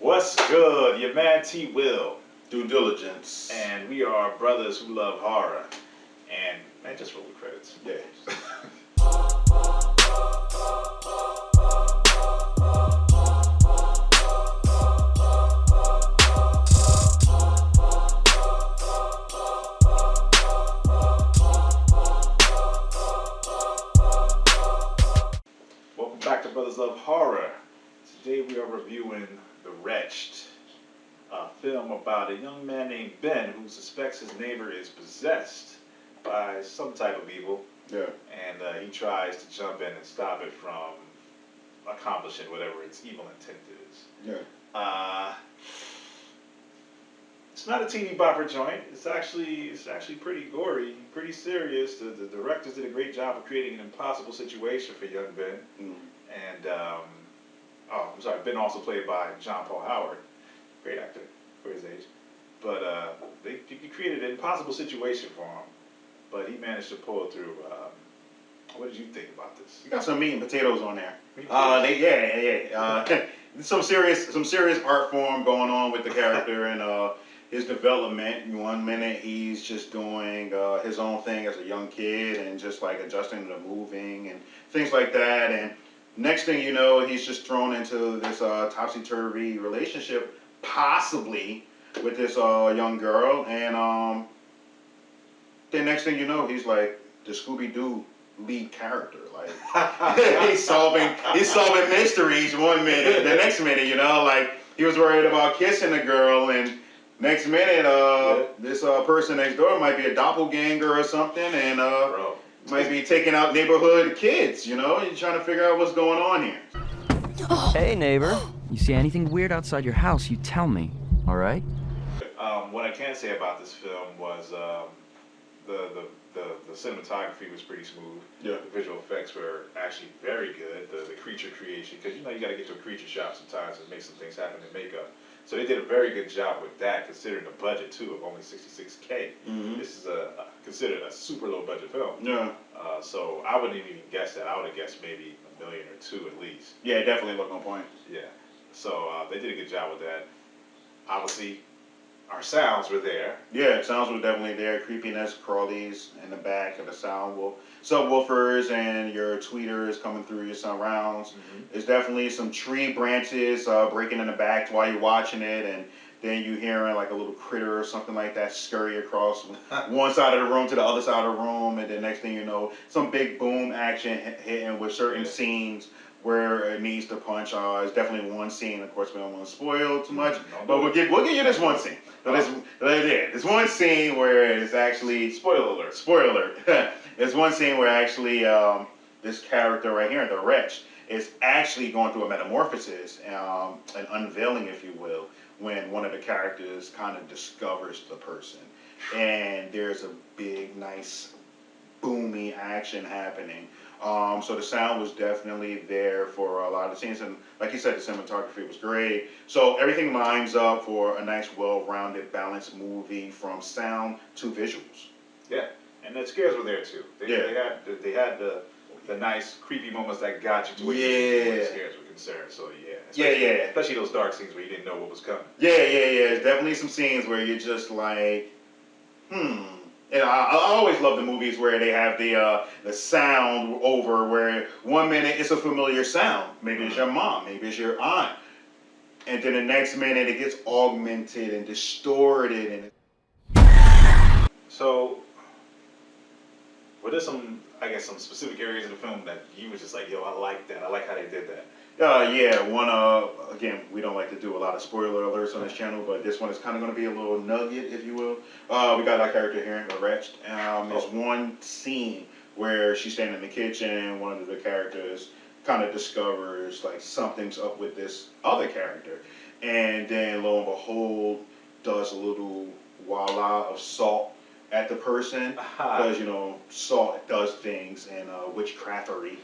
What's good? Your man T-Wil. Due diligence. And we are brothers who love horror. And, man, just roll the credits. Yeah. Welcome back to Brothers Love Horror. Today we are reviewing The Wretched, a film about a young man named Ben who suspects his neighbor is possessed by some type of evil. Yeah. And he tries to jump in and stop it from accomplishing whatever its evil intent is. Yeah. It's not a teeny bopper joint. It's actually pretty gory, pretty serious. The directors did a great job of creating an impossible situation for young Ben. Mm. And I'm sorry, Ben also played by John Paul Howard, great actor for his age. But he created an impossible situation for him, but he managed to pull it through. What did you think about this? You got some meat and potatoes on there. Some serious art form going on with the character and his development. One minute he's just doing his own thing as a young kid and just like adjusting to moving and things like that. And next thing you know, he's just thrown into this topsy-turvy relationship, possibly with this young girl. And then next thing you know, he's like the Scooby-Doo lead character. Like he's solving mysteries one minute, the next minute, like he was worried about kissing a girl, and next minute this person next door might be a doppelganger or something, and might be taking out neighborhood kids. You're trying to figure out what's going on here. Hey neighbor, you see anything weird outside your house, you tell me, all right? What I can say about this film was the cinematography was pretty smooth. Yeah. The visual effects were actually very good. The creature creation, because you got to get to a creature shop sometimes and make some things happen in makeup. So they did a very good job with that, considering the budget too of only $66K. Mm-hmm. This is considered a super low budget film. Yeah. So I wouldn't even guess that. I would have guessed maybe $1 million or $2 million at least. Yeah, it definitely looked on point. Yeah. So they did a good job with that. Obviously, our sounds were there. Yeah, sounds were definitely there. Creepiness, crawlies in the back of the subwoofers and your tweeters coming through your surrounds. Mm-hmm. There's definitely some tree branches breaking in the back while you're watching it, and then you hearing like a little critter or something like that scurry across one side of the room to the other side of the room, and then next thing you know, some big boom action hitting with certain scenes where it needs to punch. It's definitely one scene. Of course, we don't want to spoil too much, but we'll give you this one scene. So there's one scene where it's actually Spoiler alert. Spoiler alert. There's one scene where actually this character right here, the Wretched, is actually going through a metamorphosis, an unveiling, if you will, when one of the characters kind of discovers the person, and there's a big, nice, boomy action happening. So the sound was definitely there for a lot of scenes, and like you said, the cinematography was great. So everything lines up for a nice, well-rounded, balanced movie from sound to visuals. Yeah, and the scares were there too. They had the nice, creepy moments that got you to where the scares were concerned. So especially those dark scenes where you didn't know what was coming. Yeah. There's definitely some scenes where you're just like, And I always love the movies where they have the sound over, where one minute it's a familiar sound. Maybe it's your mom, maybe it's your aunt. And then the next minute it gets augmented and distorted. So, were there some specific areas of the film that you were just like, yo, I like that. I like how they did that. Again, we don't like to do a lot of spoiler alerts on this channel, but this one is kind of going to be a little nugget, if you will. We got our character here, Wretched. There's one scene where she's standing in the kitchen, and one of the characters kind of discovers like something's up with this other character, and then lo and behold, does a little voila of salt at the person, because salt does things in witchcraftery,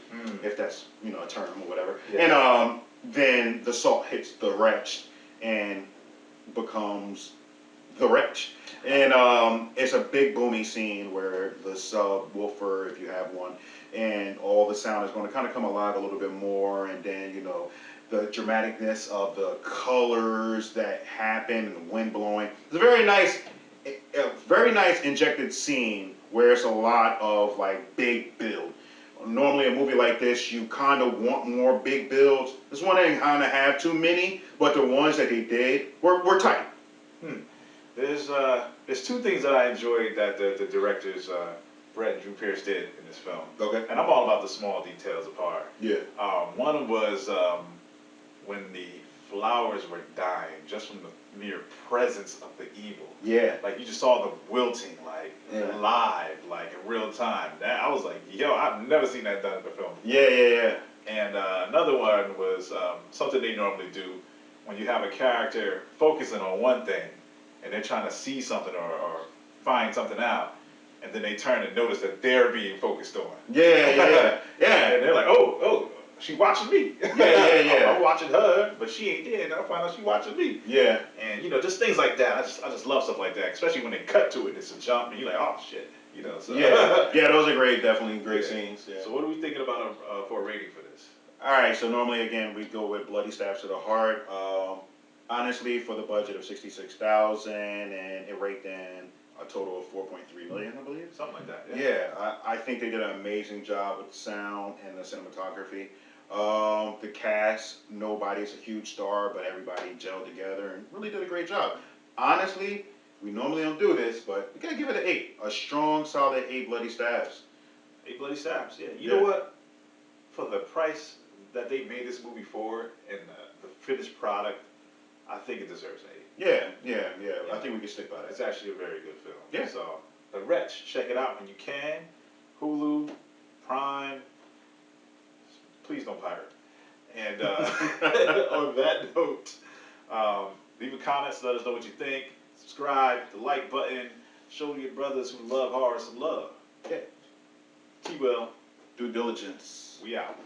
if that's a term or whatever. Yeah. And then the salt hits the Wretched and becomes the Wretch. And it's a big boomy scene where the subwoofer, if you have one, and all the sound is going to kind of come alive a little bit more, and then the dramaticness of the colors that happen and the wind blowing. It's a very nice injected scene where it's a lot of like big build. Normally a movie like this, you kind of want more big builds. This one didn't kind of have too many, but the ones that they did were tight. There's two things that I enjoyed that the directors, Brett and Drew Pearce, did in this film. Okay. And I'm all about the small details of horror. Yeah. One was when the flowers were dying just from the mere presence of the evil. Yeah. Like you just saw the wilting, like live, like in real time. I was like, yo, I've never seen that done in a film before. Yeah. And another one was something they normally do when you have a character focusing on one thing and they're trying to see something or find something out, and then they turn and notice that they're being focused on. Yeah. And they're like, oh, she watching me. Yeah. I'm watching her, but she ain't there, and I find out she watching me. Yeah. And just things like that. I just love stuff like that, especially when they cut to it. It's a jump, and you're like, oh shit, So. Yeah, those are definitely great scenes. Yeah. So what are we thinking about for a rating for this? All right, so normally again we go with bloody stabs to the heart. Honestly, for the budget of $66,000, and it raked in a total of $4.3 million, I believe. Something like that. Yeah, I think they did an amazing job with the sound and the cinematography. The cast, nobody's a huge star, but everybody gelled together and really did a great job. Honestly, we normally don't do this, but we gotta give it an 8. A strong, solid 8 bloody stabs. 8 bloody stabs, yeah. You know what? For the price that they made this movie for and the finished product, I think it deserves an 8. Yeah. I think we can stick by that. It's actually a very good film. Yeah. So, The Wretched, check it out when you can. Hulu, Prime. Please don't pirate. And on that note, leave a comment, let us know what you think. Subscribe, the like button. Show your brothers who love horror some love. Okay. T-Wil. Due diligence. We out.